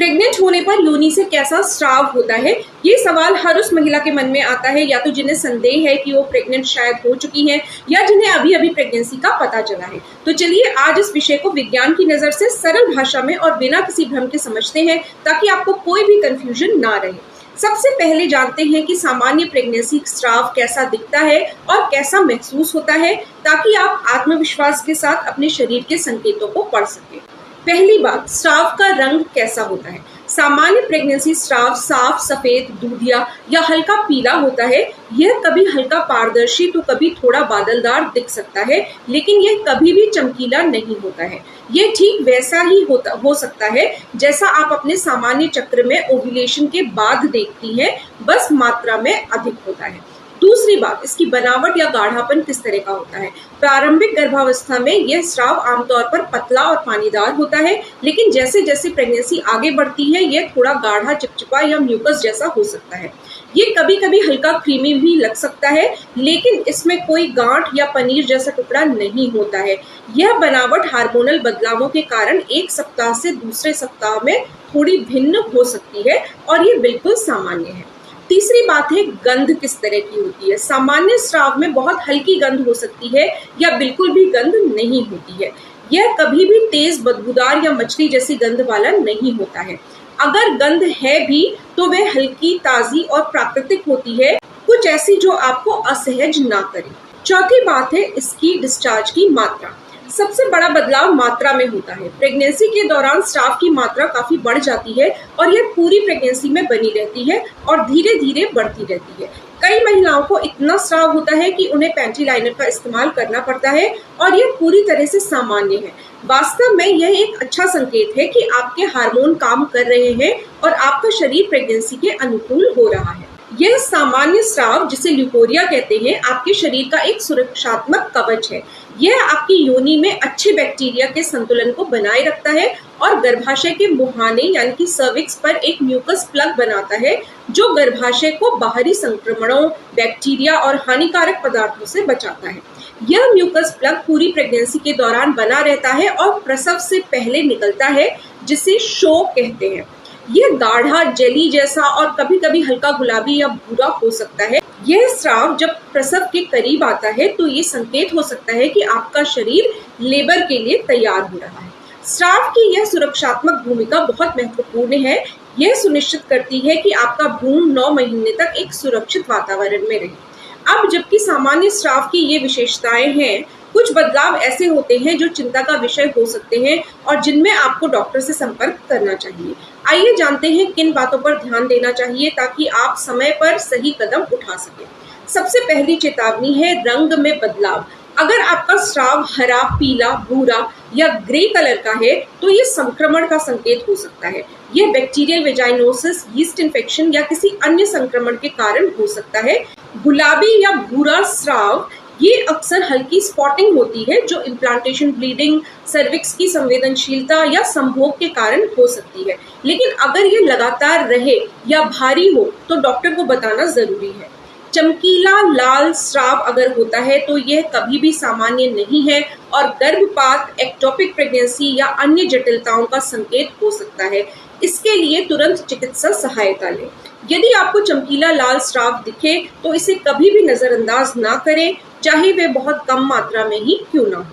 Pregnant होने पर योनि से कैसा स्राव होता है, ये सवाल हर उस महिला के मन में आता है, या तो जिन्हें संदेह है कि वो प्रेग्नेंट शायद हो चुकी हैं या जिन्हें अभी अभी प्रेगनेंसी का पता चला है। तो चलिए आज इस विषय को विज्ञान की नजर से सरल भाषा में और बिना किसी भ्रम के समझते हैं, ताकि आपको कोई भी कंफ्यूजन ना रहे। सबसे पहले जानते हैं कि सामान्य प्रेगनेंसी स्राव कैसा दिखता है और कैसा महसूस होता है, ताकि आप आत्मविश्वास के साथ अपने शरीर के संकेतों को पढ़ सकें। पहली बात, स्राव का रंग कैसा होता है। सामान्य प्रेगनेंसी स्राव साफ सफेद, दूधिया या हल्का पीला होता है। यह कभी हल्का पारदर्शी तो कभी थोड़ा बादलदार दिख सकता है, लेकिन यह कभी भी चमकीला नहीं होता है। यह ठीक वैसा ही हो सकता है जैसा आप अपने सामान्य चक्र में ओव्यूलेशन के बाद देखती हैं, बस मात्रा में अधिक होता है। दूसरी बात, इसकी बनावट या गाढ़ापन किस तरह का होता है। प्रारंभिक गर्भावस्था में यह स्राव आमतौर पर पतला और पानीदार होता है, लेकिन जैसे जैसे प्रेगनेंसी आगे बढ़ती है यह थोड़ा गाढ़ा, चिपचिपा या म्यूकस जैसा हो सकता है। ये कभी कभी हल्का क्रीमी भी लग सकता है, लेकिन इसमें कोई गांठ या पनीर जैसा टुकड़ा नहीं होता है। यह बनावट हार्मोनल बदलावों के कारण एक सप्ताह से दूसरे सप्ताह में थोड़ी भिन्न हो सकती है और ये बिल्कुल सामान्य है। तीसरी बात है, गंध किस तरह की होती है। सामान्य स्राव में बहुत हल्की गंध हो सकती है या बिल्कुल भी गंध नहीं होती है। यह कभी भी तेज, बदबूदार या मछली जैसी गंध वाला नहीं होता है। अगर गंध है भी तो वह हल्की, ताजी और प्राकृतिक होती है, कुछ ऐसी जो आपको असहज ना करे। चौथी बात है, इसकी डिस्चार्ज की मात्रा। सबसे बड़ा बदलाव मात्रा में होता है। प्रेगनेंसी के दौरान स्राव की मात्रा काफी बढ़ जाती है और यह पूरी प्रेगनेंसी में बनी रहती है और धीरे धीरे बढ़ती रहती है। कई महिलाओं को इतना स्राव होता है कि उन्हें पैंटी लाइनर का इस्तेमाल करना पड़ता है और यह पूरी तरह से सामान्य है। वास्तव में यह एक अच्छा संकेत है कि आपके हार्मोन काम कर रहे हैं और आपका शरीर प्रेगनेंसी के अनुकूल हो रहा है। यह सामान्य स्राव, जिसे ल्यूकोरिया कहते हैं, आपके शरीर का एक सुरक्षात्मक कवच है। यह आपकी योनि में अच्छे बैक्टीरिया के संतुलन को बनाए रखता है और गर्भाशय के मुहाने यानी कि सर्विक्स पर एक म्यूकस प्लग बनाता है, जो गर्भाशय को बाहरी संक्रमणों, बैक्टीरिया और हानिकारक पदार्थों से बचाता है। यह म्यूकस प्लग पूरी प्रेगनेंसी के दौरान बना रहता है और प्रसव से पहले निकलता है, जिसे शो कहते हैं। यह गाढ़ा, जेली जैसा और कभी कभी हल्का गुलाबी या भूरा हो सकता है। यह स्राव जब प्रसव के करीब आता है तो ये संकेत हो सकता है कि आपका शरीर लेबर के लिए तैयार हो रहा है। स्राव की यह सुरक्षात्मक भूमिका बहुत महत्वपूर्ण है। यह सुनिश्चित करती है कि आपका भ्रूण 9 महीने तक एक सुरक्षित वातावरण में रहे। अब जबकि सामान्य स्राव की ये विशेषताएं हैं, कुछ बदलाव ऐसे होते हैं जो चिंता का विषय हो सकते हैं और जिनमें आपको डॉक्टर से संपर्क करना चाहिए। आइए जानते हैं किन बातों पर ध्यान देना चाहिए ताकि आप समय पर सही कदम उठा सकें। सबसे पहली चेतावनी है रंग में बदलाव। अगर आपका स्राव हरा, पीला, भूरा या ग्रे कलर का है तो ये संक्रमण का संकेत हो सकता है। यह बैक्टीरियल वेजाइनोसिस, यीस्ट इन्फेक्शन या किसी अन्य संक्रमण के कारण हो सकता है। गुलाबी या भूरा स्राव, ये अक्सर हल्की स्पॉटिंग होती है जो इम्प्लांटेशन, ब्लीडिंग, सर्विक्स की संवेदनशीलता या संभोग के कारण हो सकती है। लेकिन अगर ये लगातार रहे या भारी हो तो डॉक्टर को बताना जरूरी है। चमकीला लाल स्राव अगर होता है तो यह कभी भी सामान्य नहीं है और गर्भपात, एक्टोपिक प्रेगनेंसी या अन्य जटिलताओं का संकेत हो सकता है। इसके लिए तुरंत चिकित्सा सहायता लें। यदि आपको चमकीला लाल स्राव दिखे तो इसे कभी भी नजरअंदाज ना करें, चाहे वे बहुत कम मात्रा में ही क्यों ना हो।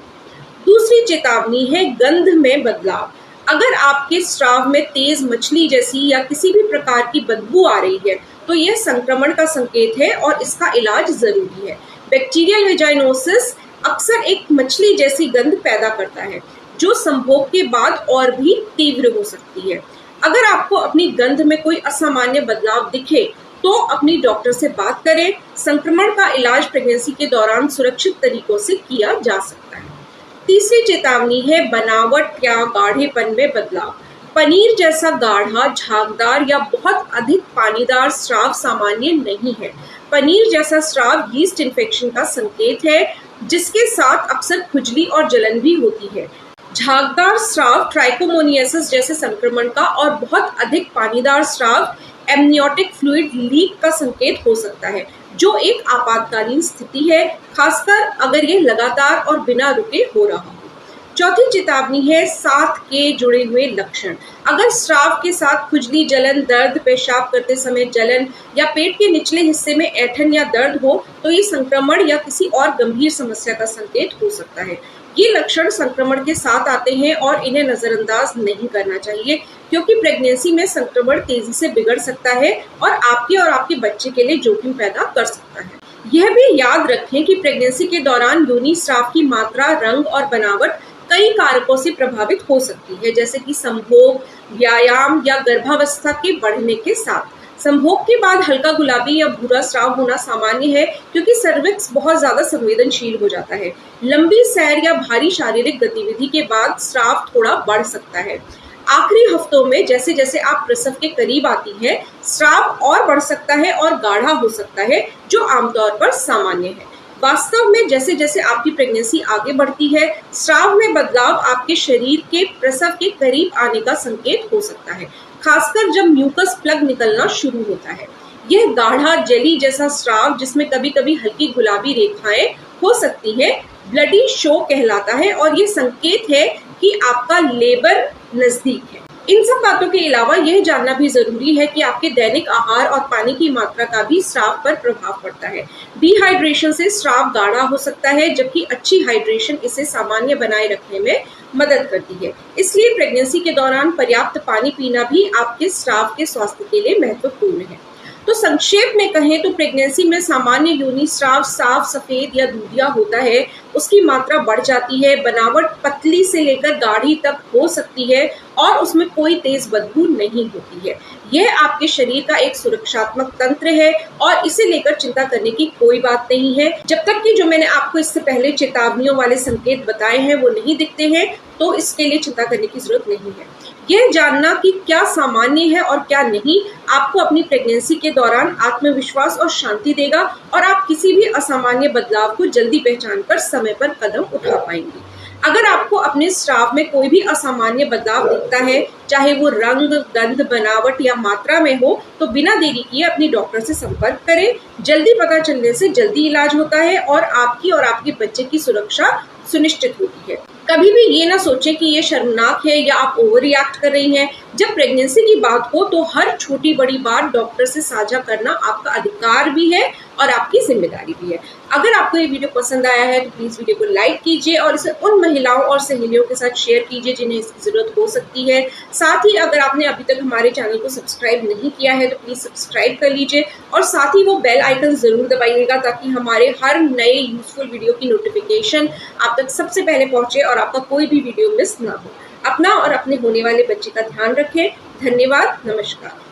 दूसरी चेतावनी है गंध में बदलाव। अगर आपके स्राव में तेज, मछली जैसी या किसी भी प्रकार की बदबू आ रही है तो यह संक्रमण का संकेत है और इसका इलाज जरूरी है। बैक्टीरियल वेजाइनोसिस अक्सर एक मछली जैसी गंध पैदा करता है, जो संभोग के बाद और भी तीव्र हो सकती है। अगर आपको अपनी गंध में कोई असामान्य बदलाव दिखे तो अपनी डॉक्टर से बात करें। संक्रमण का इलाज प्रेगनेंसी के दौरान सुरक्षित तरीकों से किया जा सकता है। तीसरी चेतावनी है बनावट या गाढ़ेपन में बदलाव। पनीर जैसा गाढ़ा, झागदार या बहुत अधिक पानीदार स्राव सामान्य नहीं है। पनीर जैसा स्राव यीस्ट इन्फेक्शन का संकेत है, जिसके साथ अक्सर खुजली और जलन भी होती है। झागदार स्राव ट्राइकोमोनियासिस जैसे संक्रमण का और बहुत अधिक पानीदार स्राव एमनियोटिक फ्लूइड लीक का संकेत हो सकता है, जो एक आपातकालीन स्थिति है, खासकर अगर ये लगातार और बिना रुके हो रहा हो। चौथी चेतावनी है साथ के जुड़े हुए लक्षण। अगर स्राव के साथ खुजली, जलन, दर्द, पेशाब करते समय जलन या पेट के निचले हिस्से में ऐंठन या दर्द हो तो ये संक्रमण या किसी और गंभीर समस्या का संकेत हो सकता है। ये लक्षण संक्रमण के साथ आते हैं और इन्हें नजरअंदाज नहीं करना चाहिए, क्योंकि प्रेगनेंसी में संक्रमण तेजी से बिगड़ सकता है और आपके बच्चे के लिए जोखिम पैदा कर सकता है। यह भी याद रखें कि प्रेगनेंसी के दौरान योनि स्राव की मात्रा, रंग और बनावट कई कारकों से प्रभावित हो सकती है, जैसे कि संभोग, व्यायाम या गर्भावस्था के बढ़ने के साथ। संभोग के बाद हल्का गुलाबी या भूरा स्राव होना सामान्य है, क्योंकि सर्विक्स बहुत ज्यादा संवेदनशील हो जाता है। लंबी सैर या भारी शारीरिक गतिविधि के बाद स्राव थोड़ा बढ़ सकता है। आखिरी हफ्तों में जैसे जैसे आप प्रसव के करीब आती हैं, स्राव और बढ़ सकता है और गाढ़ा हो सकता है, जो आमतौर पर सामान्य है। वास्तव में जैसे जैसे आपकी प्रेगनेंसी आगे बढ़ती है, स्राव में बदलाव आपके शरीर के प्रसव के करीब आने का संकेत हो सकता है, खासकर जब म्यूकस प्लग निकलना शुरू होता है। यह गाढ़ा जेली जैसा स्राव, जिसमें कभी कभी हल्की गुलाबी रेखाएं हो सकती है, ब्लडी शो कहलाता है और ये संकेत है कि आपका लेबर नजदीक है। इन सब बातों के अलावा यह जानना भी जरूरी है कि आपके दैनिक आहार और पानी की मात्रा का भी स्राव पर प्रभाव पड़ता है। डिहाइड्रेशन से स्राव गाढ़ा हो सकता है, जबकि अच्छी हाइड्रेशन इसे सामान्य बनाए रखने में मदद करती है। इसलिए प्रेगनेंसी के दौरान पर्याप्त पानी पीना भी आपके स्राव के स्वास्थ्य के लिए महत्वपूर्ण है। तो संक्षेप में कहें तो प्रेगनेंसी में सामान्य योनि स्राव साफ सफेद या दूधिया होता है, उसकी मात्रा बढ़ जाती है, बनावट पतली से लेकर गाढ़ी तक हो सकती है और उसमें कोई तेज बदबू नहीं होती है। यह आपके शरीर का एक सुरक्षात्मक तंत्र है और इसे लेकर चिंता करने की कोई बात नहीं है। जब तक कि जो मैंने आपको इससे पहले चेतावनियों वाले संकेत बताए हैं वो नहीं दिखते हैं, तो इसके लिए चिंता करने की जरूरत नहीं है। यह जानना कि क्या सामान्य है और क्या नहीं, आपको अपनी प्रेगनेंसी के दौरान आत्मविश्वास और शांति देगा और आप किसी भी असामान्य बदलाव को जल्दी पहचान कर समय पर कदम उठा पाएंगे। अगर आपको अपने स्राव में कोई भी असामान्य बदलाव दिखता है, चाहे वो रंग, गंध, बनावट या मात्रा में हो, तो बिना देरी किए अपनी डॉक्टर से संपर्क करें। जल्दी पता चलने से जल्दी इलाज होता है और आपके बच्चे की सुरक्षा सुनिश्चित होती है। कभी भी ये ना सोचें कि ये शर्मनाक है या आप ओवर रिएक्ट कर रही हैं। जब प्रेगनेंसी की बात हो तो हर छोटी बड़ी बात डॉक्टर से साझा करना आपका अधिकार भी है और आपकी जिम्मेदारी भी है। अगर आपको ये वीडियो पसंद आया है तो प्लीज वीडियो को लाइक कीजिए और इसे उन महिलाओं और सहेलियों के साथ शेयर कीजिए जिन्हें इसकी जरूरत हो सकती है। साथ ही अगर आपने अभी तक हमारे चैनल को सब्सक्राइब नहीं किया है तो प्लीज सब्सक्राइब कर लीजिए और साथ ही वो बेल आइकन जरूर दबाइएगा, ताकि हमारे हर नए यूजफुल वीडियो की नोटिफिकेशन आप तक सबसे पहले पहुंचे और आपका कोई भी वीडियो मिस ना हो। अपना और अपने होने वाले बच्चे का ध्यान रखें। धन्यवाद। नमस्कार।